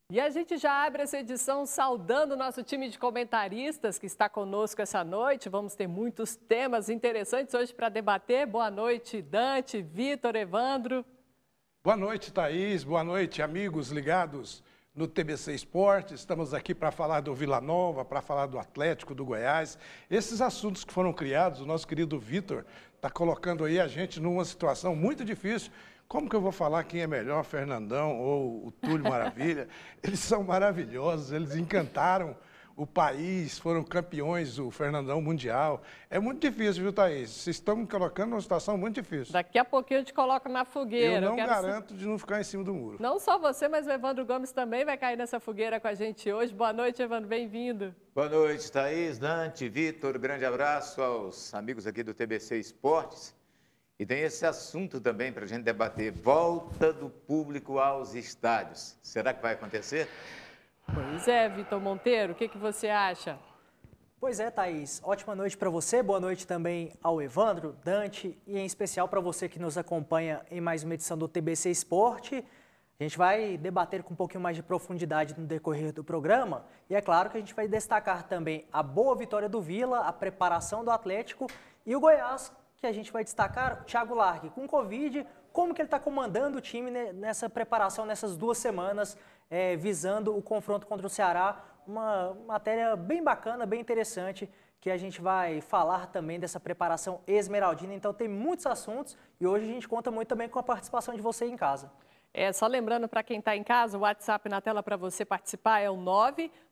E a gente já abre essa edição saudando o nosso time de comentaristas que está conosco essa noite. Vamos ter muitos temas interessantes hoje para debater. Boa noite, Dante, Vitor, Evandro. Boa noite, Thaís. Boa noite, amigos ligados no TBC Esportes. Estamos aqui para falar do Vila Nova, para falar do Atlético, do Goiás. Esses assuntos que foram criados, o nosso querido Vitor está colocando aí a gente numa situação muito difícil. Como que eu vou falar quem é melhor, Fernandão ou o Túlio Maravilha? Eles são maravilhosos, eles encantaram o país, foram campeões, o Fernandão Mundial. É muito difícil, viu, Thaís? Vocês estão me colocando numa situação muito difícil. Daqui a pouquinho eu te coloco na fogueira. Eu não garanto de não ficar em cima do muro. Não só você, mas o Evandro Gomes também vai cair nessa fogueira com a gente hoje. Boa noite, Evandro, bem-vindo. Boa noite, Thaís, Dante, Vitor, grande abraço aos amigos aqui do TBC Esportes. E tem esse assunto também para a gente debater, volta do público aos estádios. Será que vai acontecer? Pois é, Vitor Monteiro, o que você acha? Pois é, Thaís. Ótima noite para você, boa noite também ao Evandro, Dante e em especial para você que nos acompanha em mais uma edição do TBC Esporte. A gente vai debater com um pouquinho mais de profundidade no decorrer do programa e é claro que a gente vai destacar também a boa vitória do Vila, a preparação do Atlético e o Goiás, que a gente vai destacar, o Thiago Largue com Covid, como que ele está comandando o time nessa preparação, nessas 2 semanas, visando o confronto contra o Ceará, uma matéria bem bacana, bem interessante, que a gente vai falar também dessa preparação esmeraldina, então tem muitos assuntos e hoje a gente conta muito também com a participação de você em casa. Só lembrando para quem está em casa, o WhatsApp na tela para você participar é o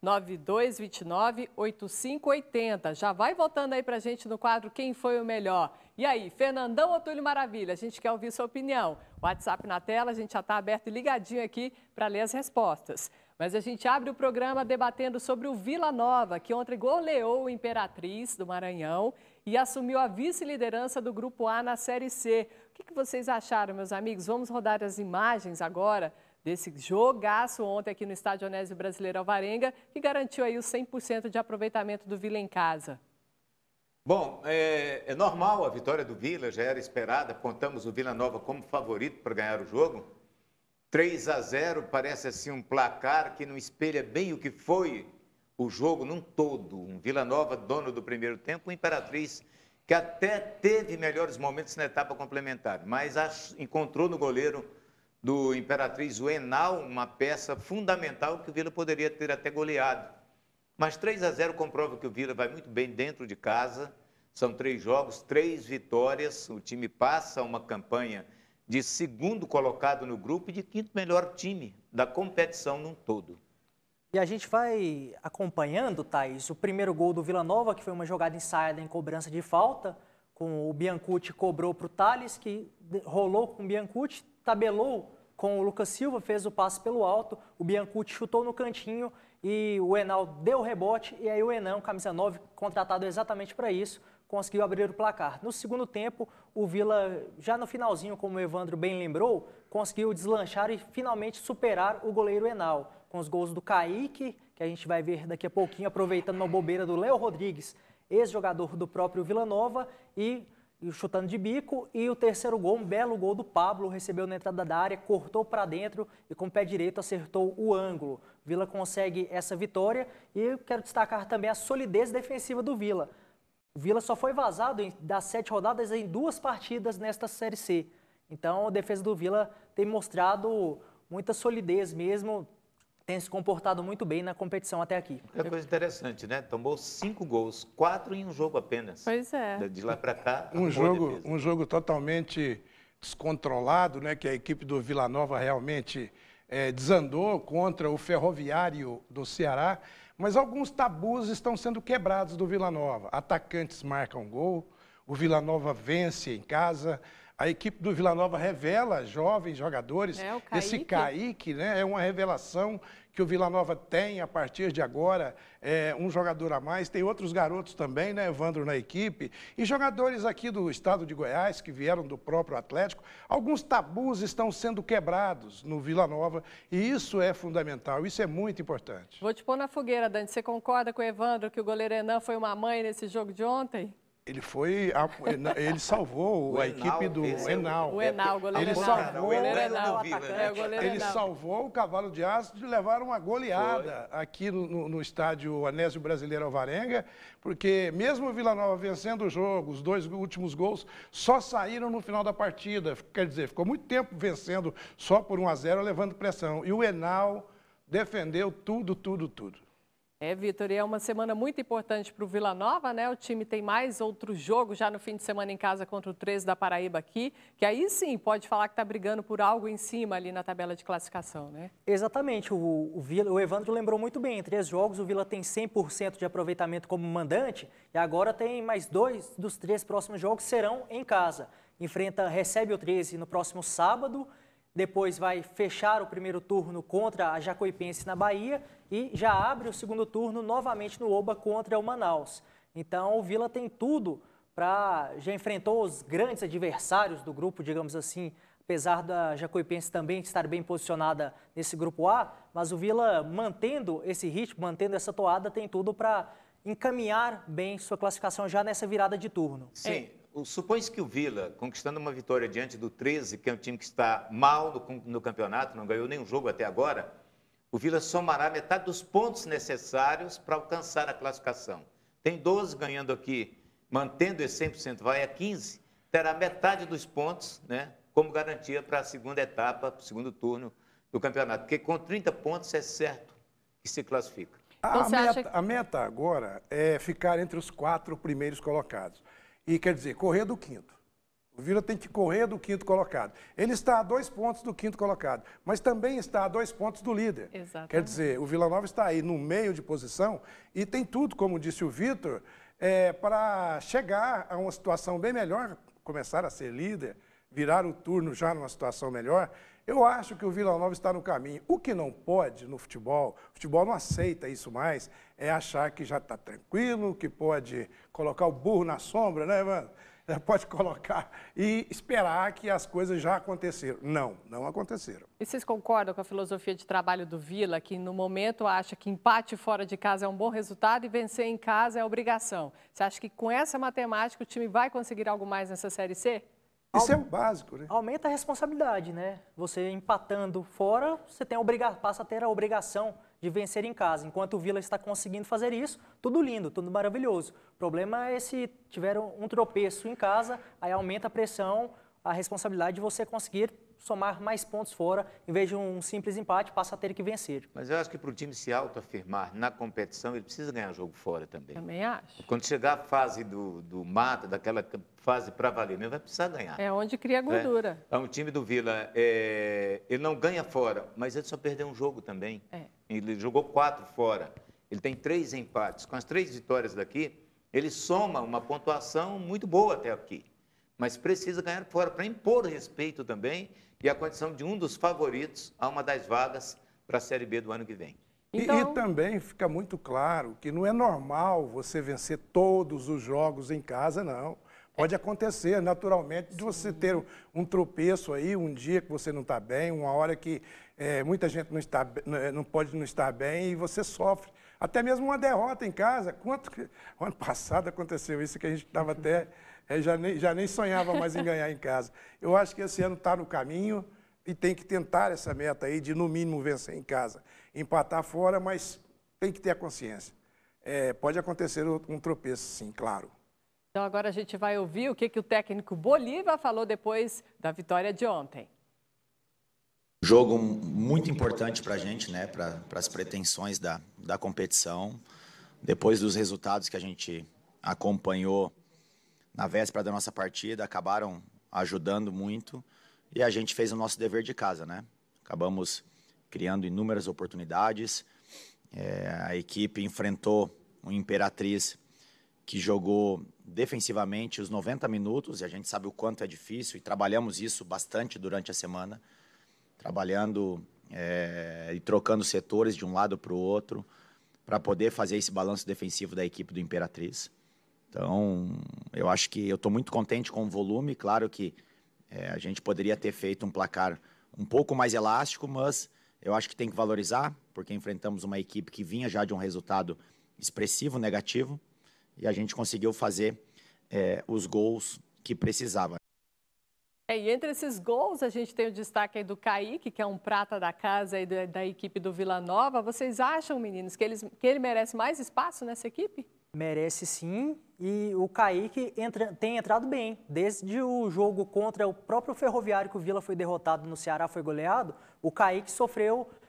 99229-8580. Já vai votando aí para a gente no quadro Quem Foi o Melhor. E aí, Fernandão ou Túlio Maravilha? A gente quer ouvir sua opinião. WhatsApp na tela, a gente já está aberto e ligadinho aqui para ler as respostas. Mas a gente abre o programa debatendo sobre o Vila Nova, que ontem goleou o Imperatriz do Maranhão e assumiu a vice-liderança do Grupo A na Série C. O que vocês acharam, meus amigos? Vamos rodar as imagens agora desse jogaço ontem aqui no Estádio Onésio Brasileiro Alvarenga, que garantiu aí os 100% de aproveitamento do Vila em casa. Bom, é normal a vitória do Vila, já era esperada, apontamos o Vila Nova como favorito para ganhar o jogo. 3-0 parece assim um placar que não espelha bem o que foi o jogo num todo. Um Vila Nova dono do primeiro tempo, um Imperatriz que até teve melhores momentos na etapa complementar, mas encontrou no goleiro do Imperatriz, o Henao, uma peça fundamental que o Vila poderia ter até goleado. Mas 3-0 comprova que o Vila vai muito bem dentro de casa, são 3 jogos, 3 vitórias, o time passa uma campanha de segundo colocado no grupo e de 5º melhor time da competição num todo. E a gente vai acompanhando, Thaís, o primeiro gol do Vila Nova, que foi uma jogada ensaiada em cobrança de falta, com o Biancucci cobrou para o Thales, que rolou com o Biancucci, tabelou com o Lucas Silva, fez o passe pelo alto, o Biancucci chutou no cantinho e o Henao deu o rebote, e aí o Henão, camisa 9, contratado exatamente para isso, conseguiu abrir o placar. No segundo tempo, o Vila, já no finalzinho, como o Evandro bem lembrou, conseguiu deslanchar e finalmente superar o goleiro Henao, com os gols do Kaique, que a gente vai ver daqui a pouquinho, aproveitando uma bobeira do Léo Rodrigues, ex-jogador do próprio Vila Nova, e chutando de bico, e o terceiro gol, um belo gol do Pablo, recebeu na entrada da área, cortou para dentro e com o pé direito acertou o ângulo. O Vila consegue essa vitória e eu quero destacar também a solidez defensiva do Vila. O Vila só foi vazado das 7 rodadas em 2 partidas nesta Série C. Então a defesa do Vila tem mostrado muita solidez mesmo, tem se comportado muito bem na competição até aqui. É coisa interessante, né? Tomou 5 gols, 4 em um jogo apenas. Pois é. De lá para cá, um jogo totalmente descontrolado, né? Que a equipe do Vila Nova realmente desandou contra o Ferroviário do Ceará. Mas alguns tabus estão sendo quebrados do Vila Nova. Atacantes marcam gol, o Vila Nova vence em casa. A equipe do Vila Nova revela jovens jogadores. O Kaique. Esse Kaique, né, é uma revelação que o Vila Nova tem a partir de agora, um jogador a mais. Tem outros garotos também, né, Evandro, na equipe. E jogadores aqui do estado de Goiás, que vieram do próprio Atlético. Alguns tabus estão sendo quebrados no Vila Nova e isso é fundamental, isso é muito importante. Vou te pôr na fogueira, Dante. Você concorda com o Evandro que o goleiro Enan foi uma mãe nesse jogo de ontem? Ele salvou a equipe do Henao. O Henao, goleiro Ele Henao. salvou, Goleiro Henao. o goleiro Ele Henao. salvou o Cavalo de Aço de levar uma goleada aqui no estádio Anésio Brasileiro Alvarenga, porque mesmo o Vila Nova vencendo o jogo, os 2 últimos gols só saíram no final da partida. Quer dizer, ficou muito tempo vencendo só por 1-0, levando pressão. E o Henao defendeu tudo. Vitor, e é uma semana muito importante para o Vila Nova, né? O time tem mais outro jogo já no fim de semana em casa contra o 13 da Paraíba aqui, que aí sim pode falar que está brigando por algo em cima ali na tabela de classificação, né? Exatamente, o Evandro lembrou muito bem, em 3 jogos o Vila tem 100% de aproveitamento como mandante e agora tem mais 2 dos 3 próximos jogos serão em casa. Recebe o 13 no próximo sábado, depois vai fechar o primeiro turno contra a Jacuipense na Bahia e já abre o segundo turno novamente no Oba contra o Manaus. Então o Vila tem tudo já enfrentou os grandes adversários do grupo, digamos assim, apesar da Jacuipense também estar bem posicionada nesse grupo A, mas o Vila mantendo esse ritmo, mantendo essa toada, tem tudo para encaminhar bem sua classificação já nessa virada de turno. Sim. Supõe-se que o Vila, conquistando uma vitória diante do 13, que é um time que está mal no campeonato, não ganhou nenhum jogo até agora, o Vila somará metade dos pontos necessários para alcançar a classificação. Tem 12 ganhando aqui, mantendo esse 100%, vai a 15, terá metade dos pontos, né, como garantia para a segunda etapa, para o segundo turno do campeonato, porque com 30 pontos é certo que se classifica. A meta agora é ficar entre os 4 primeiros colocados. E quer dizer, correr do 5º. O Vila tem que correr do 5º colocado. Ele está a 2 pontos do 5º colocado, mas também está a 2 pontos do líder. Exatamente. Quer dizer, o Vila Nova está aí no meio de posição e tem tudo, como disse o Vitor, para chegar a uma situação bem melhor, começar a ser líder, virar o turno já numa situação melhor. Eu acho que o Vila Nova está no caminho. O que não pode no futebol, o futebol não aceita isso mais, é achar que já está tranquilo, que pode colocar o burro na sombra, né, mano? Pode colocar e esperar que as coisas já aconteceram. Não aconteceram. E vocês concordam com a filosofia de trabalho do Vila, que no momento acha que empate fora de casa é um bom resultado e vencer em casa é obrigação? Você acha que com essa matemática o time vai conseguir algo mais nessa Série C? Isso é o básico, né? Aumenta a responsabilidade, né? Você empatando fora, você passa a ter a obrigação de vencer em casa. Enquanto o Vila está conseguindo fazer isso, tudo lindo, tudo maravilhoso. O problema é se tiver um tropeço em casa, aí aumenta a pressão, a responsabilidade de você conseguir somar mais pontos fora, em vez de um simples empate, passa a ter que vencer. Mas eu acho que para o time se autoafirmar na competição, ele precisa ganhar jogo fora também. Também acho. Quando chegar a fase do mata, daquela fase para valer mesmo, vai precisar ganhar. É onde cria gordura. É um time do Vila, ele não ganha fora, mas ele só perdeu um jogo também. Ele jogou 4 fora, ele tem 3 empates. Com as 3 vitórias daqui, ele soma uma pontuação muito boa até aqui. Mas precisa ganhar fora para impor respeito também e a condição de um dos favoritos a uma das vagas para a Série B do ano que vem. Então... E também fica muito claro que não é normal você vencer todos os jogos em casa, não. Pode acontecer, naturalmente, de você ter um tropeço aí, um dia que você não está bem, uma hora que muita gente não pode não estar bem e você sofre. Até mesmo uma derrota em casa. O ano passado aconteceu isso, que a gente estava até... já nem sonhava mais em ganhar em casa. Eu acho que esse ano está no caminho e tem que tentar essa meta aí de, no mínimo, vencer em casa. Empatar fora, mas tem que ter a consciência. Pode acontecer um tropeço, sim, claro. Então agora a gente vai ouvir o que o técnico Bolívar falou depois da vitória de ontem. Jogo muito importante para a gente, né? Para as pretensões da competição. Depois dos resultados que a gente acompanhou na véspera da nossa partida, acabaram ajudando muito e a gente fez o nosso dever de casa, né? Acabamos criando inúmeras oportunidades. A equipe enfrentou um Imperatriz que jogou defensivamente os 90 minutos, e a gente sabe o quanto é difícil, e trabalhamos isso bastante durante a semana, trabalhando e trocando setores de um lado para o outro, para poder fazer esse balanço defensivo da equipe do Imperatriz. Então, eu acho que eu estou muito contente com o volume. Claro que a gente poderia ter feito um placar um pouco mais elástico, mas eu acho que tem que valorizar, porque enfrentamos uma equipe que vinha já de um resultado expressivo, negativo, e a gente conseguiu fazer os gols que precisava. E entre esses gols, a gente tem o destaque aí do Kaique, que é um prata da casa aí da equipe do Vila Nova. Vocês acham, meninos, que ele merece mais espaço nessa equipe? Merece sim, e o Kaique tem entrado bem. Desde o jogo contra o próprio Ferroviário, que o Vila foi derrotado no Ceará, foi goleado, o Kaique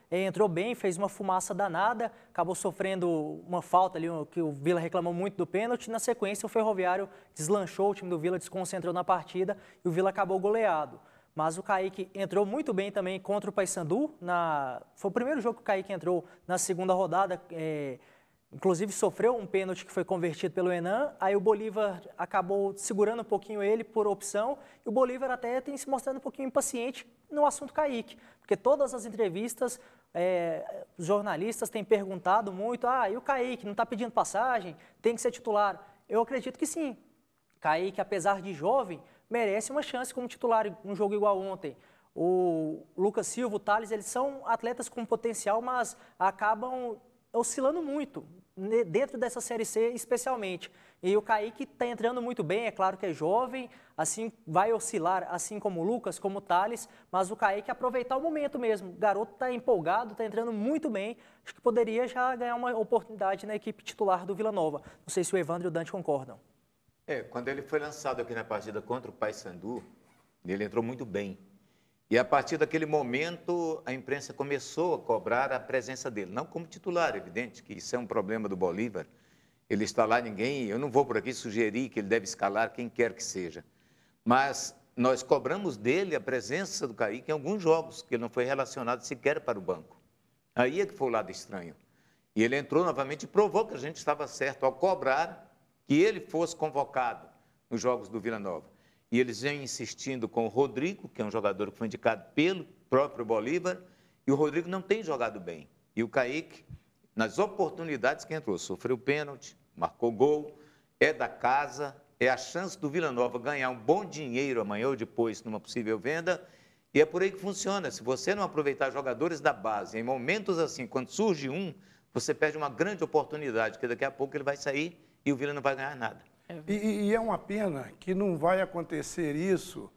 entrou bem, fez uma fumaça danada, acabou sofrendo uma falta ali, que o Vila reclamou muito do pênalti. Na sequência, o Ferroviário deslanchou, o time do Vila desconcentrou na partida e o Vila acabou goleado. Mas o Kaique entrou muito bem também contra o Paysandu. Foi o primeiro jogo que o Kaique entrou na segunda rodada, inclusive sofreu um pênalti que foi convertido pelo Henan, aí o Bolívar acabou segurando um pouquinho ele por opção, e o Bolívar até tem se mostrado um pouquinho impaciente no assunto Kaique, porque todas as entrevistas, os jornalistas têm perguntado muito, e o Kaique não está pedindo passagem, tem que ser titular? Eu acredito que sim. Kaique, apesar de jovem, merece uma chance como titular em um jogo igual ontem. O Lucas Silva, o Thales, eles são atletas com potencial, mas acabam oscilando muito, dentro dessa Série C especialmente. E o Kaique está entrando muito bem, é claro que é jovem, assim vai oscilar, assim como o Lucas, como o Thales, mas o Kaique aproveitar o momento mesmo. O garoto está empolgado, está entrando muito bem, acho que poderia já ganhar uma oportunidade na equipe titular do Vila Nova. Não sei se o Evandro e o Dante concordam. Quando ele foi lançado aqui na partida contra o Paysandu, ele entrou muito bem. E a partir daquele momento, a imprensa começou a cobrar a presença dele. Não como titular, evidente, que isso é um problema do Bolívar. Ele está lá, eu não vou por aqui sugerir que ele deve escalar quem quer que seja. Mas nós cobramos dele a presença do Kaique em alguns jogos, que ele não foi relacionado sequer para o banco. Aí é que foi o lado estranho. E ele entrou novamente e provou que a gente estava certo ao cobrar que ele fosse convocado nos jogos do Vila Nova. E eles vêm insistindo com o Rodrigo, que é um jogador que foi indicado pelo próprio Bolívar, e o Rodrigo não tem jogado bem. E o Kaique, nas oportunidades que entrou, sofreu pênalti, marcou gol, é da casa, é a chance do Vila Nova ganhar um bom dinheiro amanhã ou depois numa possível venda, e é por aí que funciona. Se você não aproveitar jogadores da base, em momentos assim, quando surge você perde uma grande oportunidade, porque daqui a pouco ele vai sair e o Vila não vai ganhar nada. E é uma pena que não vai acontecer isso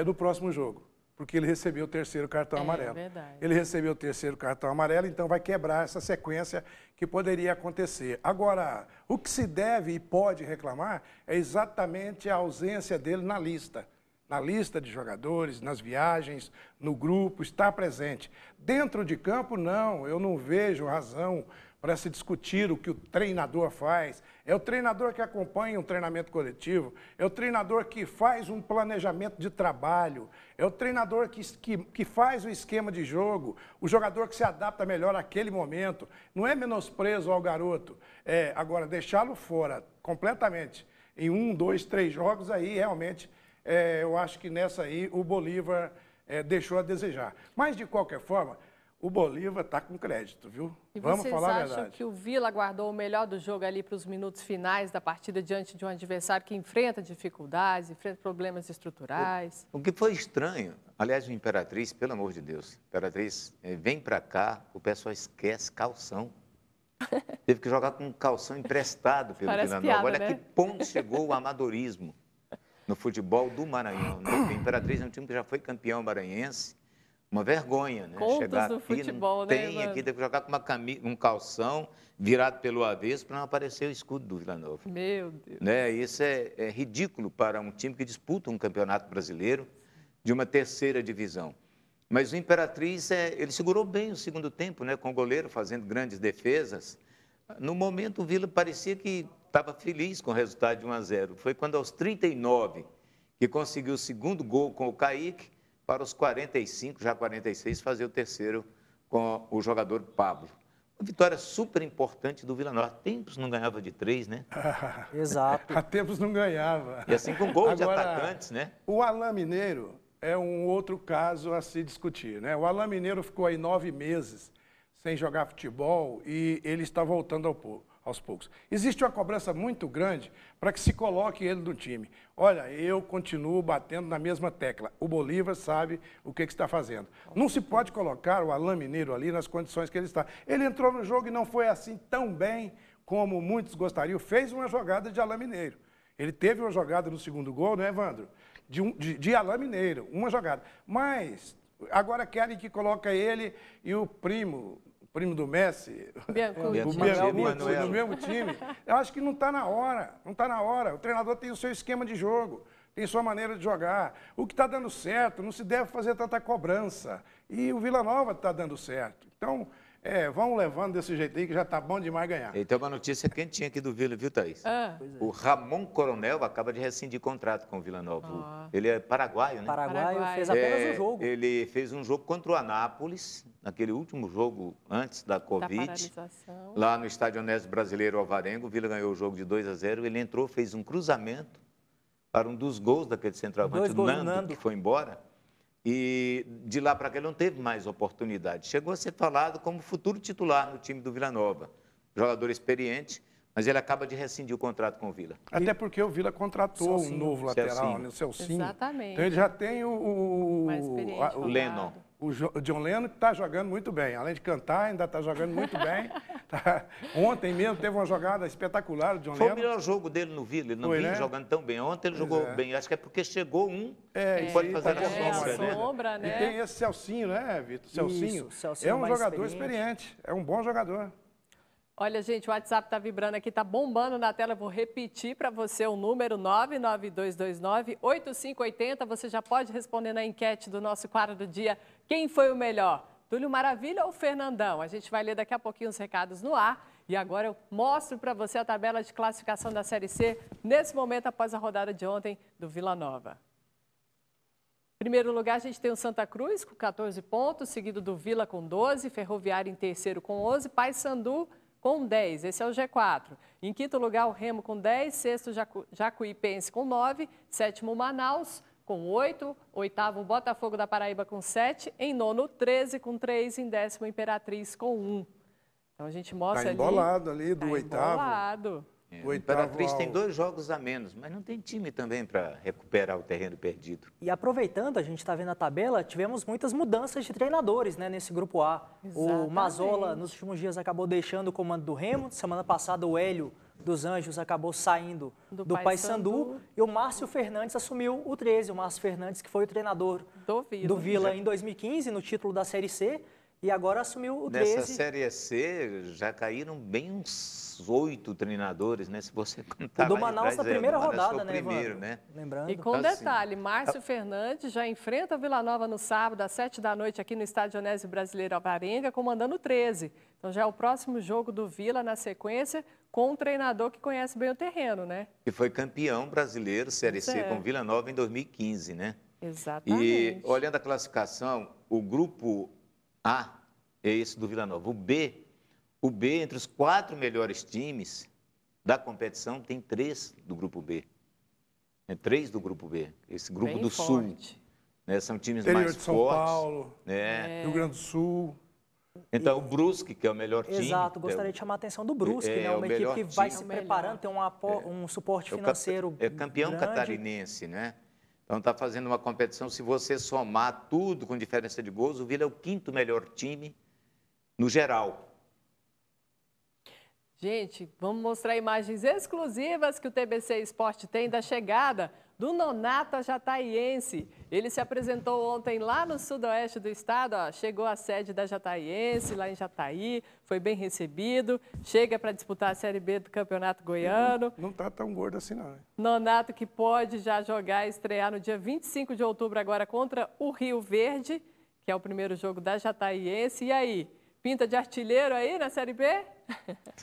no próximo jogo, porque ele recebeu o terceiro cartão amarelo. Verdade. Ele recebeu o terceiro cartão amarelo, então vai quebrar essa sequência que poderia acontecer. Agora, o que se deve e pode reclamar é exatamente a ausência dele na lista de jogadores, nas viagens, no grupo, está presente. Dentro de campo, não, eu não vejo razão para se discutir o que o treinador faz. É o treinador que acompanha um treinamento coletivo, é o treinador que faz um planejamento de trabalho, é o treinador que faz o esquema de jogo, o jogador que se adapta melhor àquele momento. Não é menosprezo ao garoto. Agora, deixá-lo fora completamente em 1, 2, 3 jogos, aí realmente eu acho que nessa aí o Bolívar deixou a desejar. Mas, de qualquer forma, o Bolívar está com crédito, viu? E Vamos falar a verdade. vocês acham que o Vila guardou o melhor do jogo ali para os minutos finais da partida diante de um adversário que enfrenta dificuldades, enfrenta problemas estruturais? O que foi estranho, aliás, o Imperatriz, pelo amor de Deus, Imperatriz, vem para cá, o pessoal esquece calção. Teve que jogar com um calção emprestado pelo Vila Nova. Olha, né? Que ponto chegou o amadorismo no futebol do Maranhão. Né? Porque o Imperatriz é um time que já foi campeão maranhense. Uma vergonha, né? Contos chegar do aqui, futebol, não tem aqui, tem que jogar com um calção virado pelo avesso para não aparecer o escudo do Vila Nova. Meu Deus. Né? Isso é ridículo para um time que disputa um campeonato brasileiro de uma terceira divisão. Mas o Imperatriz, ele segurou bem o segundo tempo, né? Com o goleiro fazendo grandes defesas. No momento, o Vila parecia que estava feliz com o resultado de 1-0. Foi quando, aos 39, que conseguiu o segundo gol com o Kaique, para os 45, já 46, fazer o terceiro com o jogador Pablo. Uma vitória super importante do Vila Nova. Há tempos não ganhava de 3, né? Exato. Há tempos não ganhava. E assim com gol de atacantes, né? O Alain Mineiro é um outro caso a se discutir, né? O Alain Mineiro ficou aí 9 meses sem jogar futebol e ele está voltando aos poucos. Existe uma cobrança muito grande para que se coloque ele no time. Olha, eu continuo batendo na mesma tecla. O Bolívar sabe o que está fazendo. Não se pode colocar o Alain Mineiro ali nas condições que ele está. Ele entrou no jogo e não foi assim tão bem como muitos gostariam. Fez uma jogada de Alain Mineiro. Ele teve uma jogada no segundo gol, né, Evandro? De Alain Mineiro, uma jogada. Mas agora querem que coloque ele e o primo do Messi, o Biancucci, no mesmo time. Eu acho que não está na hora, não está na hora. O treinador tem o seu esquema de jogo, tem sua maneira de jogar. O que está dando certo, não se deve fazer tanta cobrança. E o Vila Nova está dando certo. Então, vamos levando desse jeito aí, que já está bom demais ganhar. E tem uma notícia quentinha aqui do Vila, viu, Thaís? O Ramon Coronel acaba de rescindir contrato com o Vila Nova. Ele é paraguaio, né? Paraguaio, fez apenas um jogo. Ele fez um jogo contra o Anápolis, naquele último jogo antes da Covid, lá no Estádio Onésio Brasileiro Alvarengo. O Vila ganhou o jogo de 2-0. Ele entrou, fez um cruzamento para um dos gols daquele centroavante, o Nando, que foi embora. E de lá para cá ele não teve mais oportunidade. Chegou a ser falado como futuro titular no time do Vila Nova. Jogador experiente, mas ele acaba de rescindir o contrato com o Vila. Até porque o Vila contratou um novo lateral, né, o Celcinho. Exatamente. Então ele já tem o Lennon. O John Lennon está jogando muito bem. Além de cantar, ainda está jogando muito bem. Ontem mesmo teve uma jogada espetacular, o John Lennon. Foi o melhor jogo dele no Vila. Ele não vinha jogando tão bem. Ontem ele jogou bem. Acho que é porque chegou um que pode fazer a sombra, né? E tem esse Celcinho, né, Vitor? Celcinho. Celcinho é um jogador experiente. É um bom jogador. Olha, gente, o WhatsApp está vibrando aqui, está bombando na tela. Eu vou repetir para você o número 99229-8580. Você já pode responder na enquete do nosso quadro do dia. Quem foi o melhor? Túlio Maravilha ou Fernandão? A gente vai ler daqui a pouquinho os recados no ar. E agora eu mostro para você a tabela de classificação da Série C, nesse momento após a rodada de ontem do Vila Nova. Em primeiro lugar, a gente tem o Santa Cruz com 14 pontos, seguido do Vila com 12, Ferroviário em terceiro com 11, Paysandu com 10, esse é o G4. Em quinto lugar, o Remo com 10, sexto, Jacuipense com 9, sétimo, Manaus com 8, oitavo, Botafogo da Paraíba com 7, em nono, 13 com 3, em décimo, Imperatriz com 1. Então a gente mostra ali... Está embolado ali do oitavo. Embolado. O Imperatriz tem 2 jogos a menos, mas não tem time também para recuperar o terreno perdido. E aproveitando, a gente está vendo a tabela, tivemos muitas mudanças de treinadores, né, nesse grupo A. Exatamente. O Mazzola, nos últimos dias, acabou deixando o comando do Remo. Semana passada, o Hélio dos Anjos acabou saindo do Paysandu. E o Márcio Fernandes assumiu o 13. O Márcio Fernandes, que foi o treinador do Vila em 2015, no título da Série C. E agora assumiu o 13. Nessa Série C já caíram bem uns 8 treinadores, né? Se você contar. O do Manaus na primeira rodada, né, primeiro, né? Lembrando. E com detalhe, Márcio Fernandes já enfrenta o Vila Nova no sábado, às 7 da noite, aqui no Estádio Onésio Brasileiro Alvarenga, comandando o 13. Então já é o próximo jogo do Vila na sequência, com um treinador que conhece bem o terreno, né? E foi campeão brasileiro Série C com Vila Nova em 2015, né? Exatamente. E olhando a classificação, o grupo A é esse do Vila Nova. O B, entre os 4 melhores times da competição, tem 3 do grupo B. 3 do grupo B. Esse grupo bem do forte. Sul. Né, são times Interior mais de São fortes. Paulo, Rio Grande do Sul. Então, o Brusque, que é o melhor time. Exato, gostaria de chamar a atenção do Brusque, né? Uma equipe que vai se preparando, tem um suporte financeiro É campeão grande. catarinense, né? Então, está fazendo uma competição, se você somar tudo com diferença de gols, o Vila é o 5º melhor time no geral. Gente, vamos mostrar imagens exclusivas que o TBC Esporte tem da chegada do Nonato Jataiense. Ele se apresentou ontem lá no sudoeste do estado, ó, chegou à sede da Jataiense, lá em Jataí, foi bem recebido, chega para disputar a Série B do Campeonato Goiano. Não está tão gordo assim, não. Nonato que pode já jogar e estrear no dia 25 de outubro agora contra o Rio Verde, que é o primeiro jogo da Jataiense. E aí, pinta de artilheiro aí na Série B?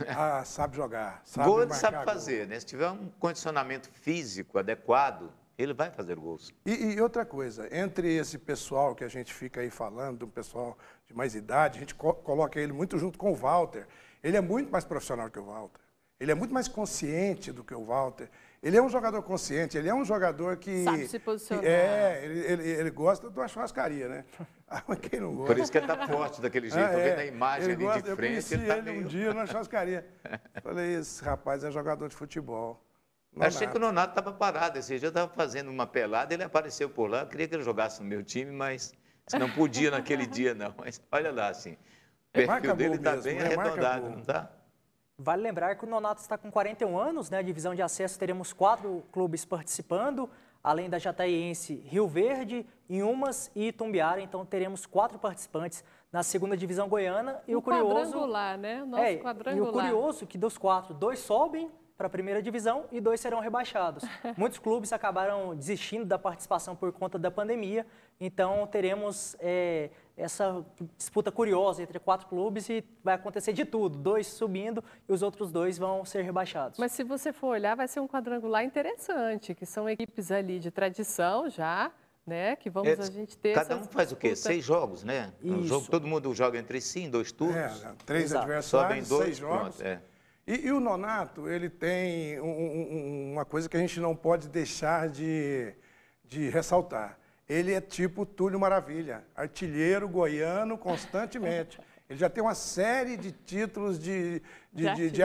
Ah, sabe jogar. Sabe Gol ele marcar sabe gol. fazer, né? Se tiver um condicionamento físico adequado, ele vai fazer gols. E outra coisa, entre esse pessoal que a gente fica aí falando, um pessoal de mais idade, a gente coloca ele muito junto com o Walter. Ele é muito mais profissional que o Walter. Ele é muito mais consciente do que o Walter. Ele é um jogador consciente, ele é um jogador que... Sabe se posicionar. Ele gosta de uma churrascaria, né? Quem não gosta? Por isso que ele está forte daquele jeito. Estou vendo a imagem ali de Eu frente. conheci Ele tá ele meio... um dia numa churrascaria. Falei, esse rapaz é jogador de futebol. Achei que o Nonato estava parado. Esse dia eu estava fazendo uma pelada, ele apareceu por lá. Eu queria que ele jogasse no meu time, mas não podia naquele dia, não. Mas olha lá, assim, o perfil dele está bem arredondado, não está? Vale lembrar que o Nonato está com 41 anos, né? Divisão de acesso, teremos 4 clubes participando, além da Jataiense, Rio Verde, Inhumas e Itumbiara. Então, teremos 4 participantes na segunda divisão goiana. E o curioso, quadrangular, né? Nosso quadrangular. E o curioso é que dos 4, 2 sobem para a primeira divisão e 2 serão rebaixados. Muitos clubes acabaram desistindo da participação por conta da pandemia, então teremos essa disputa curiosa entre 4 clubes e vai acontecer de tudo, 2 subindo e os outros 2 vão ser rebaixados. Mas se você for olhar, vai ser um quadrangular interessante, que são equipes ali de tradição já, né? Que vamos a gente ter. Cada um faz o quê? 6 jogos, né? Um jogo, todo mundo joga entre si em 2 turnos. 3 adversários, sobem 6 jogos. E o Nonato, ele tem uma coisa que a gente não pode deixar de ressaltar. Ele é tipo Túlio Maravilha, artilheiro goiano constantemente. Ele já tem uma série de títulos de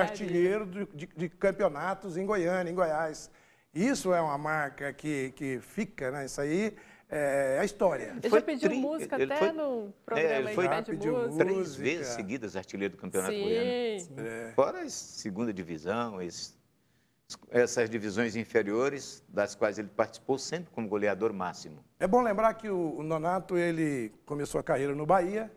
artilheiro de campeonatos em Goiânia, em Goiás. Isso é uma marca que fica, né? Isso aí é a história. Ele já pediu música até no programa. Ele foi aí, pediu música. 3 vezes seguidas artilheiro do Campeonato Goiano. Sim. Fora a segunda divisão, essas divisões inferiores, das quais ele participou sempre como goleador máximo. É bom lembrar que o Nonato, ele começou a carreira no Bahia,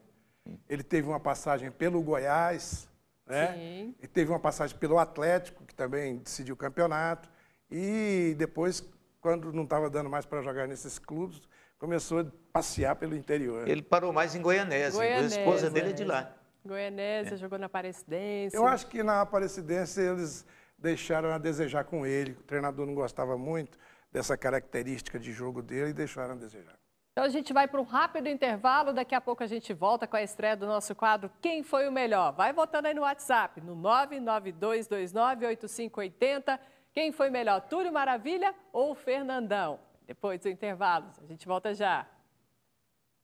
ele teve uma passagem pelo Goiás, né? Sim. E teve uma passagem pelo Atlético, que também decidiu o campeonato, e depois, quando não estava dando mais para jogar nesses clubes, começou a passear pelo interior. Ele parou mais em Goianésia, a esposa dele é de lá. Goianésia, jogou na Aparecidense. Eu acho que na Aparecidense eles deixaram a desejar com ele. O treinador não gostava muito dessa característica de jogo dele e deixaram a desejar. Então a gente vai para um rápido intervalo, daqui a pouco a gente volta com a estreia do nosso quadro Quem Foi o Melhor? Vai votando aí no WhatsApp, no 992298580. Quem foi melhor, Túlio Maravilha ou Fernandão? Depois do intervalo, a gente volta já.